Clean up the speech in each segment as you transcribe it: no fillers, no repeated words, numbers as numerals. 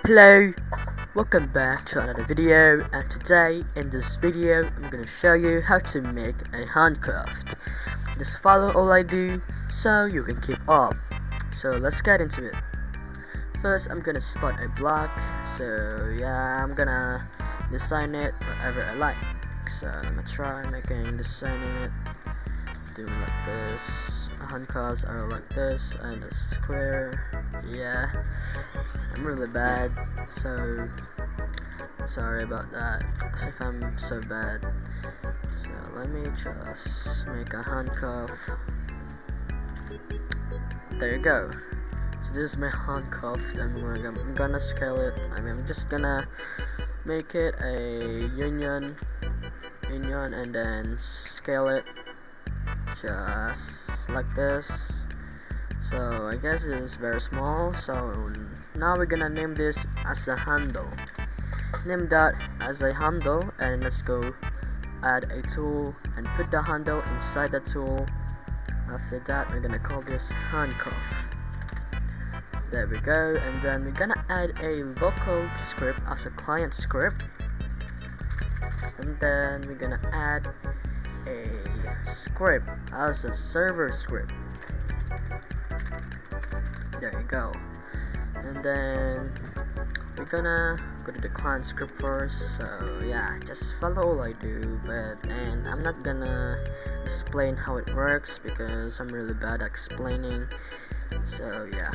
Hello, welcome back to another video, and today in this video I'm gonna show you how to make a handcuff. Just follow all I do so you can keep up. So let's get into it. First I'm gonna spot a block, so yeah, I'm gonna design it whatever I like. So I'm gonna try designing it doing like this. Handcuffs are like this, and a square. Yeah, I'm really bad, so sorry about that if I'm so bad. So let me just make a handcuff. There you go. So this is my handcuff. I'm gonna scale it. I'm just gonna make it a union and then scale it just like this. So I guess it is very small. So now we're gonna name this as a handle. Name that as a handle, and let's go add a tool and put the handle inside the tool. After that we're gonna call this handcuff. There we go, and then we're gonna add a local script as a client script, and then we're gonna add a script as a server script. There you go. And then we're gonna go to the client script first. So yeah, just follow all I do, and I'm not gonna explain how it works because I'm really bad at explaining. So yeah,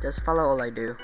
just follow all I do.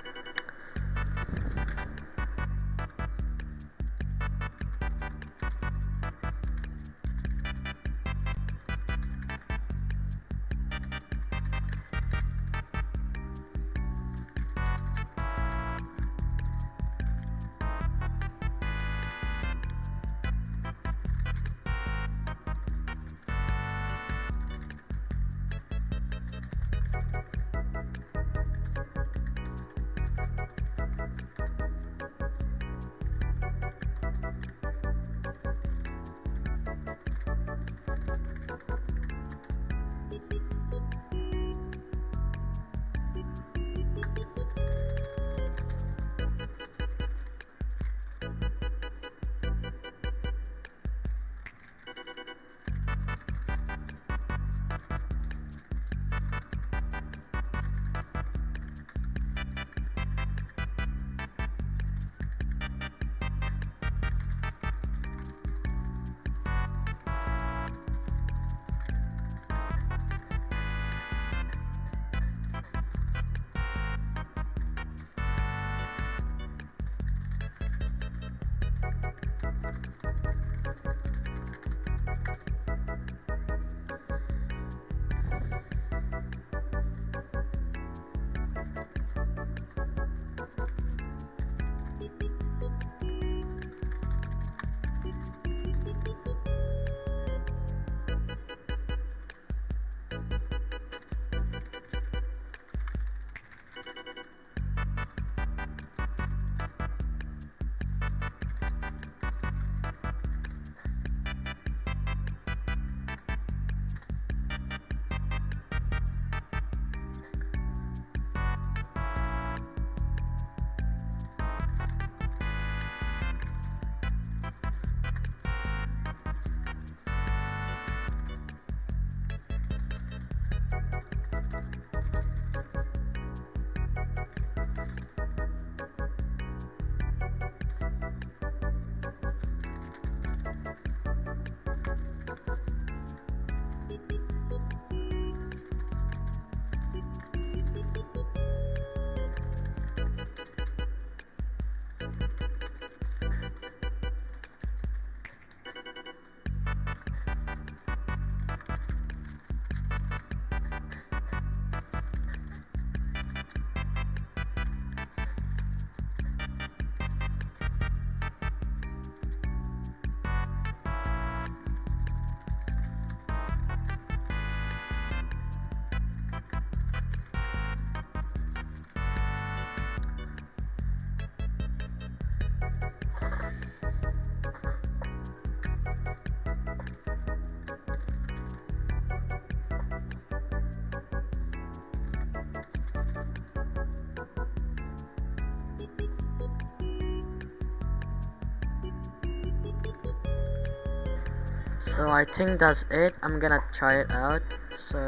So I think that's it. I'm gonna try it out, so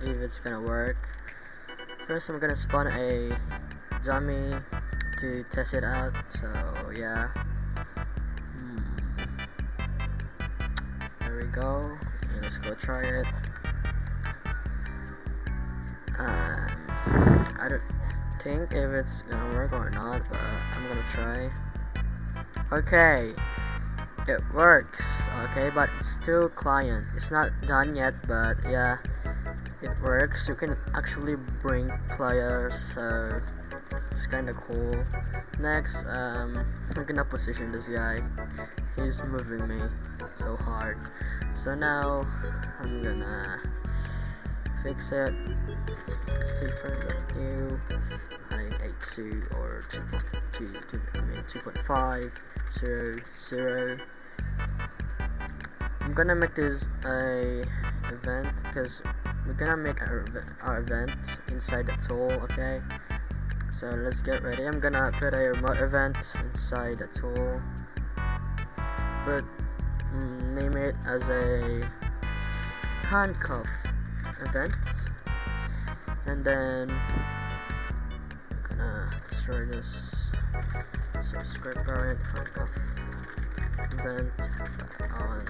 if it's gonna work. First I'm gonna spawn a dummy to test it out, so yeah. There we go. Let's go try it. I don't think if it's gonna work or not, but I'm gonna try. Okay, it works. Okay, but it's still client. It's not done yet, but yeah, it works. You can actually bring players, so it's kind of cool. Next, I'm gonna position this guy. He's moving me so hard. So now I'm gonna fix it. See from the new 982 or 2.5 0. I'm gonna make this a event because we're gonna make our event inside the tool. Okay, so let's get ready. I'm gonna put a remote event inside the tool, but name it as a handcuff event, and then I'm gonna destroy this. So script parent handcuff event on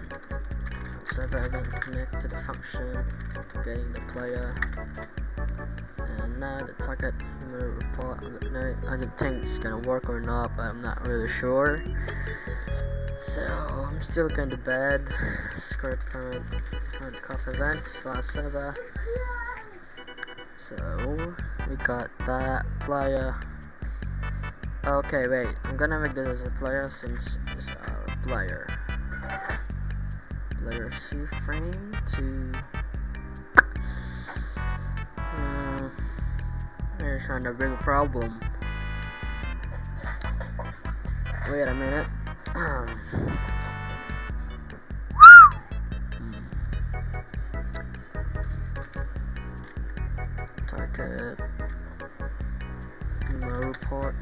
server event connect to the function getting the player, and now the target human report. I don't think it's gonna work or not, but I'm not really sure. So I'm still going to bed. Script parent handcuff event file server. So we got that player. Okay, wait. I'm gonna make this as a player since it's our player. Player C frame to. There's kind of a big problem. Wait a minute. Target email report.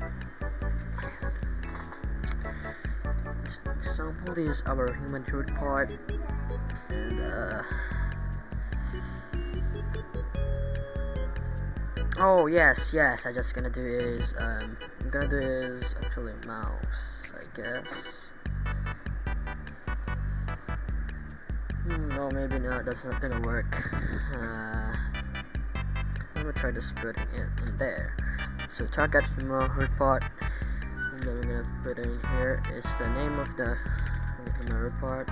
For example, this is our human report, and oh yes, I just gonna do is I'm gonna do is actually mouse, I guess. No, maybe not. That's not gonna work. I'm gonna try just putting it in there. So target email report, and then we're gonna put it in here. Is the name of the email report.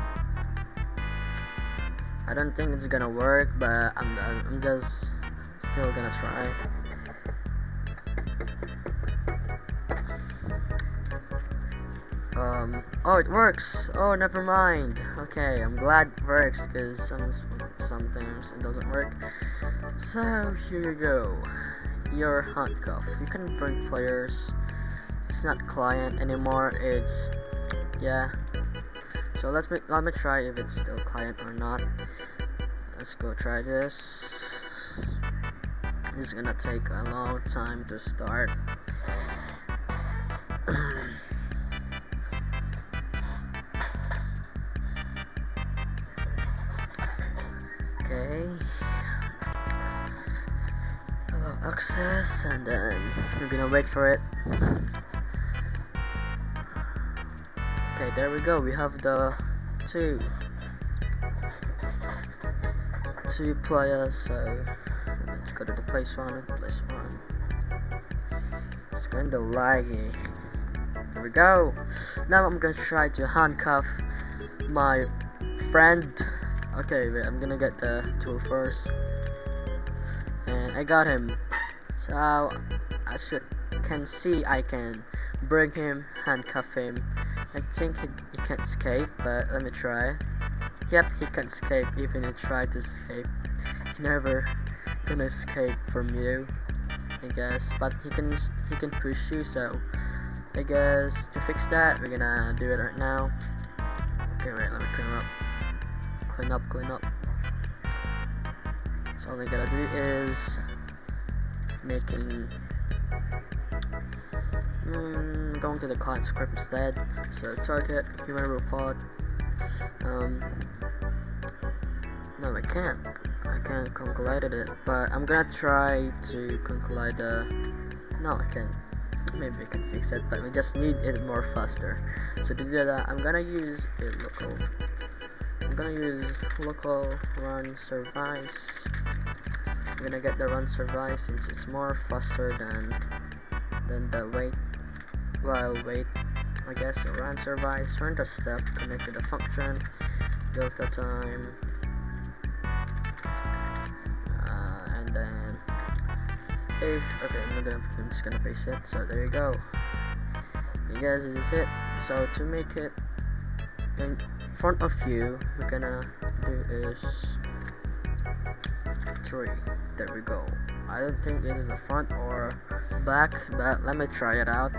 I don't think it's gonna work, but I'm just still gonna try. Oh, it works. Oh, never mind. Okay, I'm glad it works because sometimes it doesn't work. So here you go. Your handcuff. You can bring players. It's not client anymore. It's So let me try if it's still client or not. Let's go try this. This is gonna take a long time to start. Okay. Allow access, and then we're gonna wait for it. Okay, there we go. We have the two players. So let's go to the place one. It's kind of laggy. There we go. Now I'm gonna try to handcuff my friend. Okay, wait, I'm gonna get the tool first, and I got him. So as you can see, I can bring him, handcuff him. I think he can't escape, but let me try. Yep, he can't escape. Even if he tried to escape, he never gonna escape from you, I guess. But he can push you. So I guess to fix that, we're gonna do it right now. Okay, wait, let me clean up. So all I gotta do is making going to the client script instead. So target human report Um, no, I can't concoliate it, but I'm gonna try to concoliate the. No, I can't. Maybe I can fix it, but we just need it more faster. So to do that, I'm gonna use a local. I'm gonna use local run service. I'm gonna get the run service since it's more faster than the wait. While wait, I guess run service. Run the step connected to the function. Delta time. And then if okay, I'm just gonna paste it. So there you go. You guys, this is it. So to make it in front of you, we're gonna do is 3. There we go. I don't think this is the front or back, but let me try it out.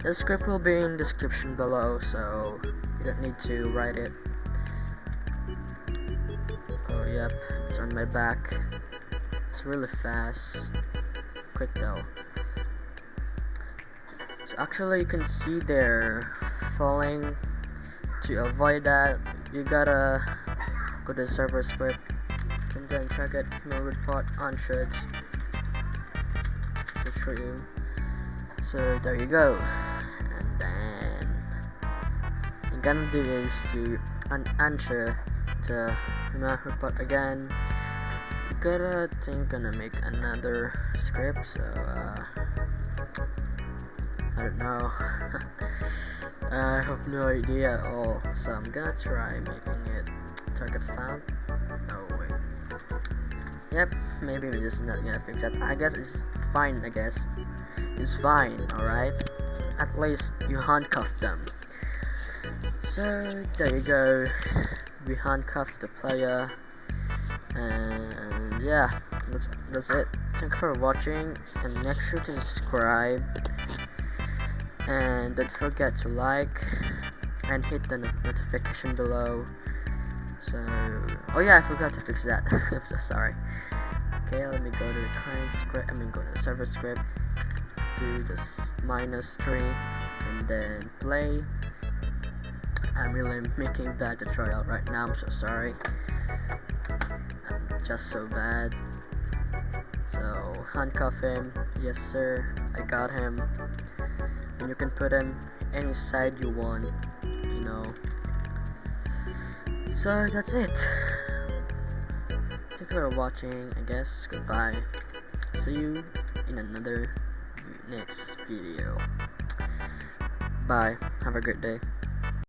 The script will be in description below, so you don't need to write it. Oh yep, it's on my back. It's really fast. Quick though. So actually you can see they're falling. To avoid that, you gotta go to server script and then target no report on should. So true. So there you go. And then you're gonna do is to unanswer the report again. You gotta gonna make another script. So I don't know. I have no idea at all. So I'm gonna try making it target found. No wait. Yep, maybe we're just not gonna fix that. I guess it's fine. I guess it's fine. All right. At least you handcuff them. So there you go. We handcuff the player, and yeah, that's it. Thank you for watching, and make sure to subscribe. And don't forget to like and hit the notification below. So, oh yeah, I forgot to fix that. I'm so sorry. Okay, let me go to the client script. Go to the server script. Do this -3 and then play. I'm really making bad tutorial right now. I'm so sorry. I'm just so bad. So handcuff him. Yes sir, I got him. And you can put him any side you want, you know. So that's it. Thank you for watching. I guess goodbye. See you in another next video. Bye. Have a great day.